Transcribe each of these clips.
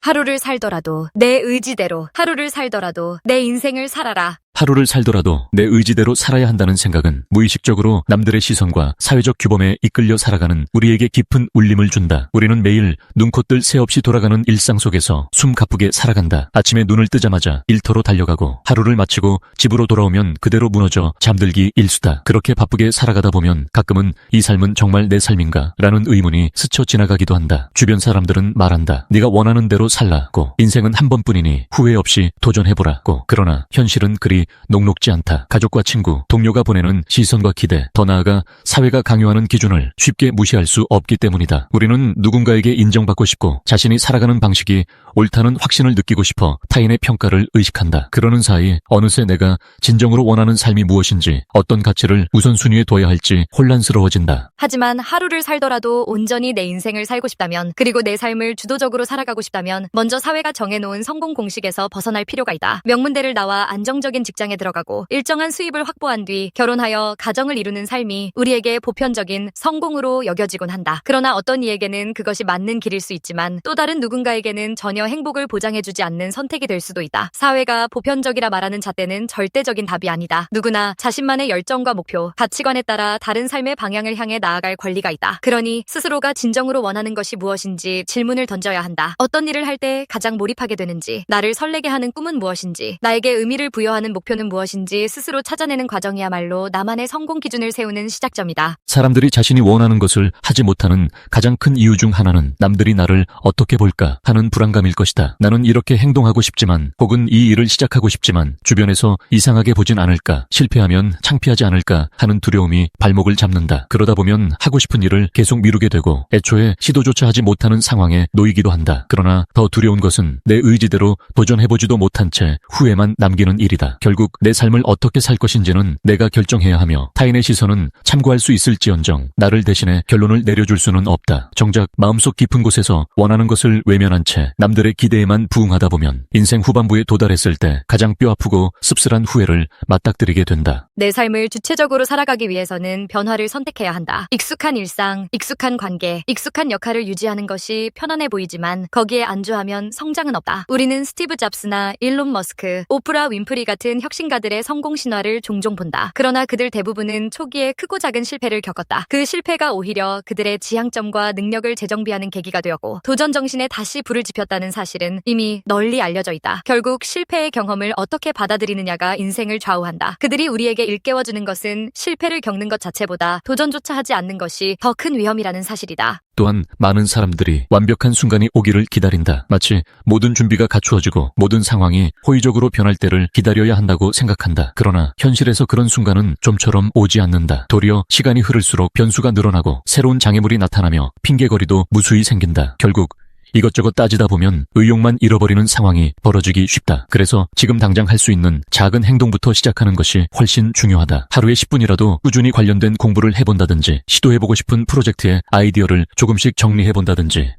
하루를 살더라도 내 의지대로, 하루를 살더라도 내 인생을 살아라. 하루를 살더라도 내 의지대로 살아야 한다는 생각은 무의식적으로 남들의 시선과 사회적 규범에 이끌려 살아가는 우리에게 깊은 울림을 준다. 우리는 매일 눈코뜰 새 없이 돌아가는 일상 속에서 숨 가쁘게 살아간다. 아침에 눈을 뜨자마자 일터로 달려가고 하루를 마치고 집으로 돌아오면 그대로 무너져 잠들기 일수다. 그렇게 바쁘게 살아가다 보면 가끔은 이 삶은 정말 내 삶인가? 라는 의문이 스쳐 지나가기도 한다. 주변 사람들은 말한다. 네가 원하는 대로 살라고. 인생은 한 번뿐이니 후회 없이 도전해보라고. 그러나 현실은 그리 녹록지 않다. 가족과 친구, 동료가 보내는 시선과 기대, 더 나아가 사회가 강요하는 기준을 쉽게 무시할 수 없기 때문이다. 우리는 누군가에게 인정받고 싶고 자신이 살아가는 방식이 옳다는 확신을 느끼고 싶어 타인의 평가를 의식한다. 그러는 사이 어느새 내가 진정으로 원하는 삶이 무엇인지, 어떤 가치를 우선순위에 둬야 할지 혼란스러워진다. 하지만 하루를 살더라도 온전히 내 인생을 살고 싶다면, 그리고 내 삶을 주도적으로 살아가고 싶다면 먼저 사회가 정해놓은 성공 공식에서 벗어날 필요가 있다. 명문대를 나와 안정적인 직장에 들어가고 일정한 수입을 확보한 뒤 결혼하여 가정을 이루는 삶이 우리에게 보편적인 성공으로 여겨지곤 한다. 그러나 어떤 이에게는 그것이 맞는 길일 수 있지만 또 다른 누군가에게는 전혀 행복을 보장해주지 않는 선택이 될 수도 있다. 사회가 보편적이라 말하는 잣대는 절대적인 답이 아니다. 누구나 자신만의 열정과 목표, 가치관에 따라 다른 삶의 방향을 향해 나아갈 권리가 있다. 그러니 스스로가 진정으로 원하는 것이 무엇인지 질문을 던져야 한다. 어떤 일을 할 때 가장 몰입하게 되는지, 나를 설레게 하는 꿈은 무엇인지, 나에게 의미를 부여하는 목표는 무엇인지 스스로 찾아내는 과정이야말로 나만의 성공 기준을 세우는 시작점이다. 사람들이 자신이 원하는 것을 하지 못하는 가장 큰 이유 중 하나는 남들이 나를 어떻게 볼까 하는 불안감일 것이다. 나는 이렇게 행동하고 싶지만, 혹은 이 일을 시작하고 싶지만 주변에서 이상하게 보진 않을까, 실패하면 창피하지 않을까 하는 두려움이 발목을 잡는다. 그러다 보면 하고 싶은 일을 계속 미루게 되고 애초에 시도조차 하지 못하는 상황에 놓이기도 한다. 그러나 더 두려운 것은 내 의지대로 도전해보지도 못한 채 후회만 남기는 일이다. 결국 내 삶을 어떻게 살 것인지는 내가 결정해야 하며 타인의 시선은 참고할 수 있을지언정 나를 대신해 결론을 내려줄 수는 없다. 정작 마음속 깊은 곳에서 원하는 것을 외면한 채 남들의 기대에만 부응하다 보면 인생 후반부에 도달했을 때 가장 뼈아프고 씁쓸한 후회를 맞닥뜨리게 된다. 내 삶을 주체적으로 살아가기 위해서는 변화를 선택해야 한다. 익숙한 일상, 익숙한 관계, 익숙한 역할을 유지하는 것이 편안해 보이지만 거기에 안주하면 성장은 없다. 우리는 스티브 잡스나 일론 머스크, 오프라 윈프리 같은 혁신가들의 성공 신화를 종종 본다. 그러나 그들 대부분은 초기에 크고 작은 실패를 겪었다. 그 실패가 오히려 그들의 지향점과 능력을 재정비하는 계기가 되었고 도전 정신에 다시 불을 지폈다는 사실은 이미 널리 알려져 있다. 결국 실패의 경험을 어떻게 받아들이느냐가 인생을 좌우한다. 그들이 우리에게 일깨워주는 것은 실패를 겪는 것 자체보다 도전조차 하지 않는 것이 더 큰 위험이라는 사실이다. 또한 많은 사람들이 완벽한 순간이 오기를 기다린다. 마치 모든 준비가 갖추어지고 모든 상황이 호의적으로 변할 때를 기다려야 한다고 생각한다. 그러나 현실에서 그런 순간은 좀처럼 오지 않는다. 도리어 시간이 흐를수록 변수가 늘어나고 새로운 장애물이 나타나며 핑계거리도 무수히 생긴다. 결국 이것저것 따지다 보면 의욕만 잃어버리는 상황이 벌어지기 쉽다. 그래서 지금 당장 할 수 있는 작은 행동부터 시작하는 것이 훨씬 중요하다. 하루에 10분이라도 꾸준히 관련된 공부를 해본다든지, 시도해보고 싶은 프로젝트의 아이디어를 조금씩 정리해본다든지,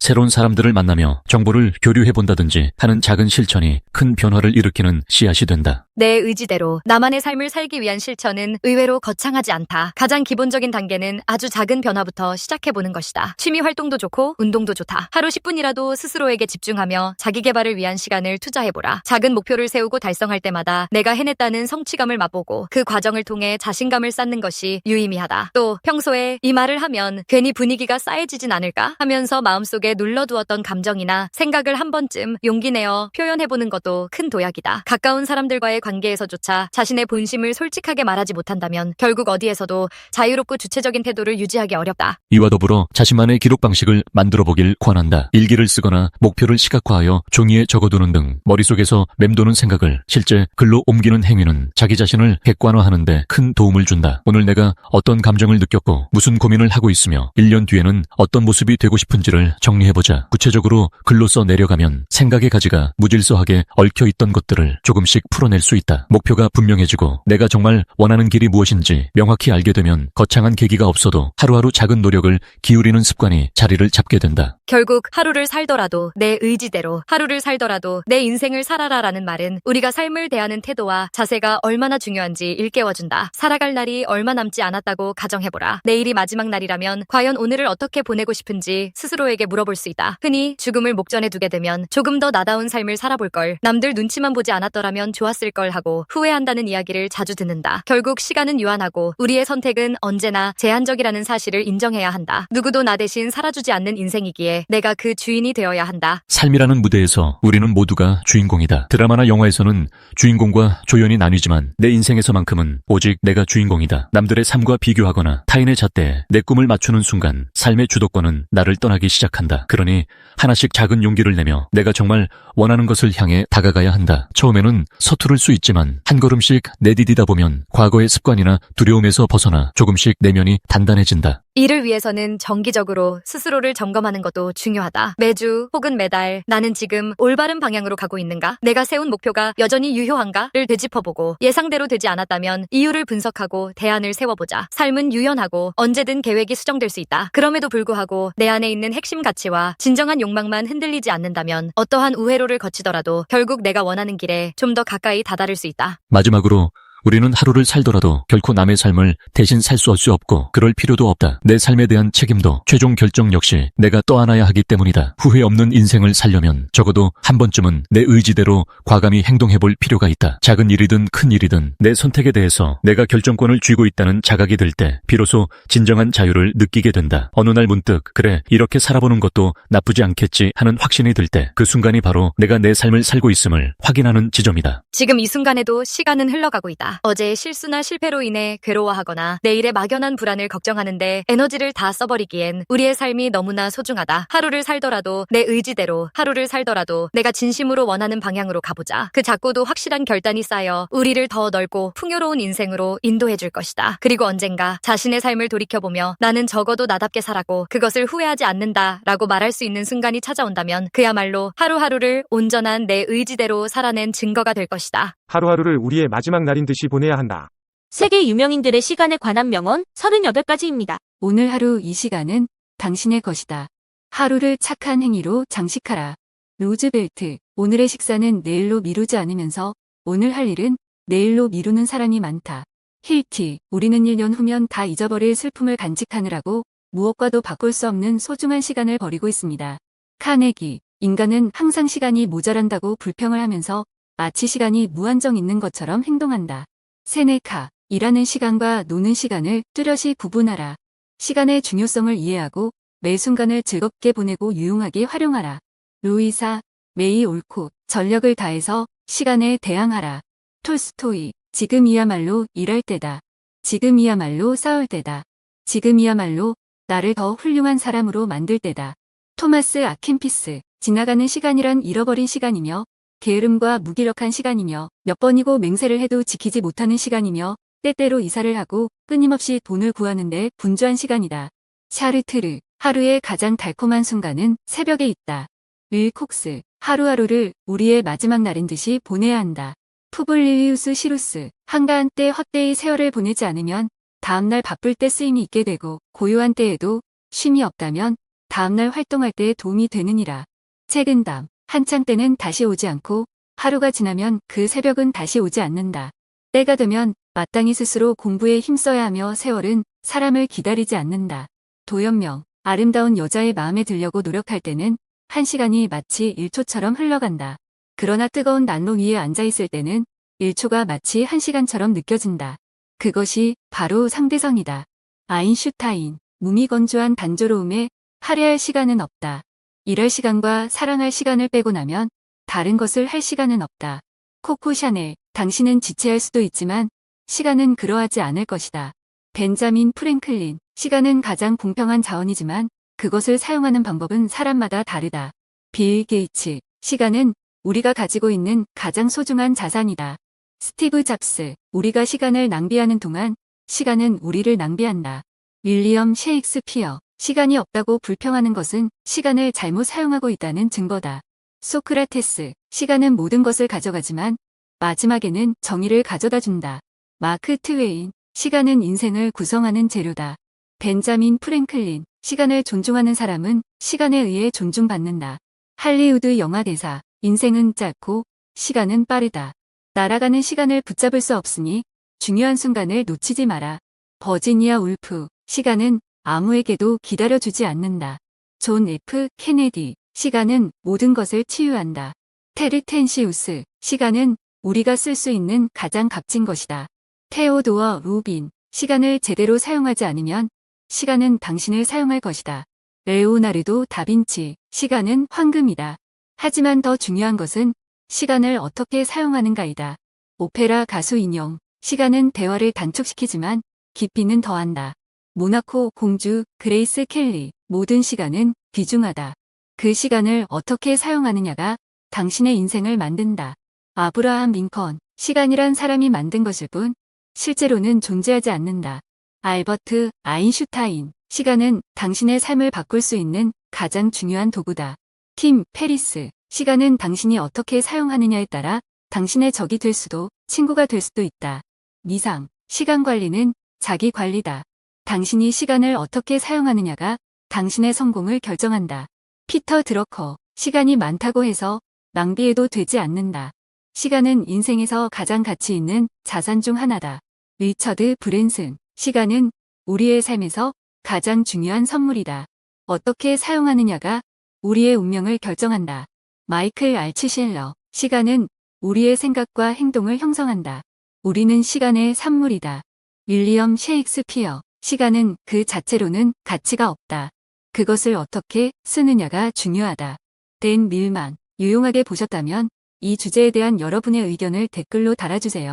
새로운 사람들을 만나며 정보를 교류해본다든지 하는 작은 실천이 큰 변화를 일으키는 씨앗이 된다. 내 의지대로 나만의 삶을 살기 위한 실천은 의외로 거창하지 않다. 가장 기본적인 단계는 아주 작은 변화부터 시작해보는 것이다. 취미 활동도 좋고 운동도 좋다. 하루 10분이라도 스스로에게 집중하며 자기 개발을 위한 시간을 투자해보라. 작은 목표를 세우고 달성할 때마다 내가 해냈다는 성취감을 맛보고 그 과정을 통해 자신감을 쌓는 것이 유의미하다. 또 평소에 이 말을 하면 괜히 분위기가 싸해지진 않을까 하면서 마음속에 눌러두었던 감정이나 생각을 한 번쯤 용기 내어 표현해보는 것도 큰 도약이다. 가까운 사람들과의 관계에서조차 자신의 본심을 솔직하게 말하지 못한다면 결국 어디에서도 자유롭고 주체적인 태도를 유지하기 어렵다. 이와 더불어 자신만의 기록 방식을 만들어보길 권한다. 일기를 쓰거나 목표를 시각화하여 종이에 적어두는 등 머릿속에서 맴도는 생각을 실제 글로 옮기는 행위는 자기 자신을 객관화하는 데 큰 도움을 준다. 오늘 내가 어떤 감정을 느꼈고 무슨 고민을 하고 있으며 1년 뒤에는 어떤 모습이 되고 싶은지를 정리해보자. 구체적으로 글로 써 내려가면 생각의 가지가 무질서하게 얽혀있던 것들을 조금씩 풀어낼 수 있다. 목표가 분명해지고 내가 정말 원하는 길이 무엇인지 명확히 알게 되면 거창한 계기가 없어도 하루하루 작은 노력을 기울이는 습관이 자리를 잡게 된다. 결국 하루를 살더라도 내 의지대로, 하루를 살더라도 내 인생을 살아라라는 말은 우리가 삶을 대하는 태도와 자세가 얼마나 중요한지 일깨워준다. 살아갈 날이 얼마 남지 않았다고 가정해보라. 내일이 마지막 날이라면 과연 오늘을 어떻게 보내고 싶은지 스스로에게 물어볼 돌아볼 수 있다. 흔히 죽음을 목전에 두게 되면 조금 더 나다운 삶을 살아볼 걸, 남들 눈치만 보지 않았더라면 좋았을 걸 하고 후회한다는 이야기를 자주 듣는다. 결국 시간은 유한하고 우리의 선택은 언제나 제한적이라는 사실을 인정해야 한다. 누구도 나 대신 살아주지 않는 인생이기에 내가 그 주인이 되어야 한다. 삶이라는 무대에서 우리는 모두가 주인공이다. 드라마나 영화에서는 주인공과 조연이 나뉘지만 내 인생에서만큼은 오직 내가 주인공이다. 남들의 삶과 비교하거나 타인의 잣대에 내 꿈을 맞추는 순간 삶의 주도권은 나를 떠나기 시작한다. 그러니 하나씩 작은 용기를 내며 내가 정말 원하는 것을 향해 다가가야 한다. 처음에는 서투를 수 있지만 한 걸음씩 내디디다 보면 과거의 습관이나 두려움에서 벗어나 조금씩 내면이 단단해진다. 이를 위해서는 정기적으로 스스로를 점검하는 것도 중요하다. 매주 혹은 매달 나는 지금 올바른 방향으로 가고 있는가? 내가 세운 목표가 여전히 유효한가?를 되짚어보고 예상대로 되지 않았다면 이유를 분석하고 대안을 세워보자. 삶은 유연하고 언제든 계획이 수정될 수 있다. 그럼에도 불구하고 내 안에 있는 핵심 가치와 진정한 욕망만 흔들리지 않는다면 어떠한 우회로를 거치더라도 결국 내가 원하는 길에 좀 더 가까이 다다를 수 있다. 마지막으로 우리는 하루를 살더라도 결코 남의 삶을 대신 살 수 없고 그럴 필요도 없다. 내 삶에 대한 책임도 최종 결정 역시 내가 떠안아야 하기 때문이다. 후회 없는 인생을 살려면 적어도 한 번쯤은 내 의지대로 과감히 행동해볼 필요가 있다. 작은 일이든 큰 일이든 내 선택에 대해서 내가 결정권을 쥐고 있다는 자각이 들 때 비로소 진정한 자유를 느끼게 된다. 어느 날 문득 그래 이렇게 살아보는 것도 나쁘지 않겠지 하는 확신이 들 때 그 순간이 바로 내가 내 삶을 살고 있음을 확인하는 지점이다. 지금 이 순간에도 시간은 흘러가고 있다. 어제의 실수나 실패로 인해 괴로워하거나 내일의 막연한 불안을 걱정하는데 에너지를 다 써버리기엔 우리의 삶이 너무나 소중하다. 하루를 살더라도 내 의지대로, 하루를 살더라도 내가 진심으로 원하는 방향으로 가보자. 그 작고도 확실한 결단이 쌓여 우리를 더 넓고 풍요로운 인생으로 인도해줄 것이다. 그리고 언젠가 자신의 삶을 돌이켜보며 나는 적어도 나답게 살았고 그것을 후회하지 않는다 라고 말할 수 있는 순간이 찾아온다면 그야말로 하루하루를 온전한 내 의지대로 살아낸 증거가 될 것이다. 하루하루를 우리의 마지막 날인 듯이 보내야 한다. 세계 유명인들의 시간에 관한 명언 38가지입니다. 오늘 하루 이 시간은 당신의 것이다. 하루를 착한 행위로 장식하라. 루즈벨트. 오늘의 식사는 내일로 미루지 않으면서 오늘 할 일은 내일로 미루는 사람이 많다. 힐티. 우리는 1년 후면 다 잊어버릴 슬픔을 간직하느라고 무엇과도 바꿀 수 없는 소중한 시간을 버리고 있습니다. 카네기. 인간은 항상 시간이 모자란다고 불평을 하면서 마치 시간이 무한정 있는 것처럼 행동한다. 세네카. 일하는 시간과 노는 시간을 뚜렷이 구분하라. 시간의 중요성을 이해하고 매 순간을 즐겁게 보내고 유용하게 활용하라. 루이사. 메이 올콧. 전력을 다해서 시간에 대항하라. 톨스토이. 지금이야말로 일할 때다. 지금이야말로 싸울 때다. 지금이야말로 나를 더 훌륭한 사람으로 만들 때다. 토마스 아킨피스. 지나가는 시간이란 잃어버린 시간이며 게으름과 무기력한 시간이며 몇 번이고 맹세를 해도 지키지 못하는 시간이며 때때로 이사를 하고 끊임없이 돈을 구하는데 분주한 시간이다. 샤르트르. 하루의 가장 달콤한 순간은 새벽에 있다. 윌콕스. 하루하루를 우리의 마지막 날인 듯이 보내야 한다. 푸블리우스 시루스. 한가한 때 헛되이 세월을 보내지 않으면 다음날 바쁠 때 쓰임이 있게 되고 고요한 때에도 쉼이 없다면 다음날 활동할 때 도움이 되느니라. 책은담. 한창 때는 다시 오지 않고 하루가 지나면 그 새벽은 다시 오지 않는다. 때가 되면 마땅히 스스로 공부에 힘써야 하며 세월은 사람을 기다리지 않는다. 도연명. 아름다운 여자의 마음에 들려고 노력할 때는 1시간이 마치 1초처럼 흘러간다. 그러나 뜨거운 난로 위에 앉아있을 때는 1초가 마치 1시간처럼 느껴진다. 그것이 바로 상대성이다. 아인슈타인. 무미건조한 단조로움에 할애할 시간은 없다. 일할 시간과 사랑할 시간을 빼고 나면 다른 것을 할 시간은 없다. 코코 샤넬. 당신은 지체할 수도 있지만 시간은 그러하지 않을 것이다. 벤자민 프랭클린. 시간은 가장 공평한 자원이지만 그것을 사용하는 방법은 사람마다 다르다. 빌 게이츠. 시간은 우리가 가지고 있는 가장 소중한 자산이다. 스티브 잡스. 우리가 시간을 낭비하는 동안 시간은 우리를 낭비한다. 윌리엄 셰익스피어. 시간이 없다고 불평하는 것은 시간을 잘못 사용하고 있다는 증거다. 소크라테스. 시간은 모든 것을 가져가지만 마지막에는 정의를 가져다 준다. 마크 트웨인. 시간은 인생을 구성하는 재료다. 벤자민 프랭클린. 시간을 존중하는 사람은 시간에 의해 존중받는다. 할리우드 영화 대사. 인생은 짧고 시간은 빠르다. 날아가는 시간을 붙잡을 수 없으니 중요한 순간을 놓치지 마라. 버지니아 울프. 시간은 아무에게도 기다려주지 않는다. 존 F. 케네디. 시간은 모든 것을 치유한다. 테르텐시우스. 시간은 우리가 쓸 수 있는 가장 값진 것이다. 테오도어 루빈. 시간을 제대로 사용하지 않으면 시간은 당신을 사용할 것이다. 레오나르도 다빈치. 시간은 황금이다. 하지만 더 중요한 것은 시간을 어떻게 사용하는가이다. 오페라 가수 인용. 시간은 대화를 단축시키지만 깊이는 더한다. 모나코 공주 그레이스 켈리. 모든 시간은 귀중하다. 그 시간을 어떻게 사용하느냐가 당신의 인생을 만든다. 아브라함 링컨. 시간이란 사람이 만든 것일 뿐 실제로는 존재하지 않는다. 알버트 아인슈타인. 시간은 당신의 삶을 바꿀 수 있는 가장 중요한 도구다. 팀 페리스. 시간은 당신이 어떻게 사용하느냐에 따라 당신의 적이 될 수도 친구가 될 수도 있다. 미상. 시간 관리는 자기 관리다. 당신이 시간을 어떻게 사용하느냐가 당신의 성공을 결정한다. 피터 드러커. 시간이 많다고 해서 낭비해도 되지 않는다. 시간은 인생에서 가장 가치 있는 자산 중 하나다. 리처드 브랜슨. 시간은 우리의 삶에서 가장 중요한 선물이다. 어떻게 사용하느냐가 우리의 운명을 결정한다. 마이클 알츠실러. 시간은 우리의 생각과 행동을 형성한다. 우리는 시간의 산물이다. 윌리엄 셰익스피어. 시간은 그 자체로는 가치가 없다. 그것을 어떻게 쓰느냐가 중요하다. 댄 밀만. 유용하게 보셨다면 이 주제에 대한 여러분의 의견을 댓글로 달아주세요.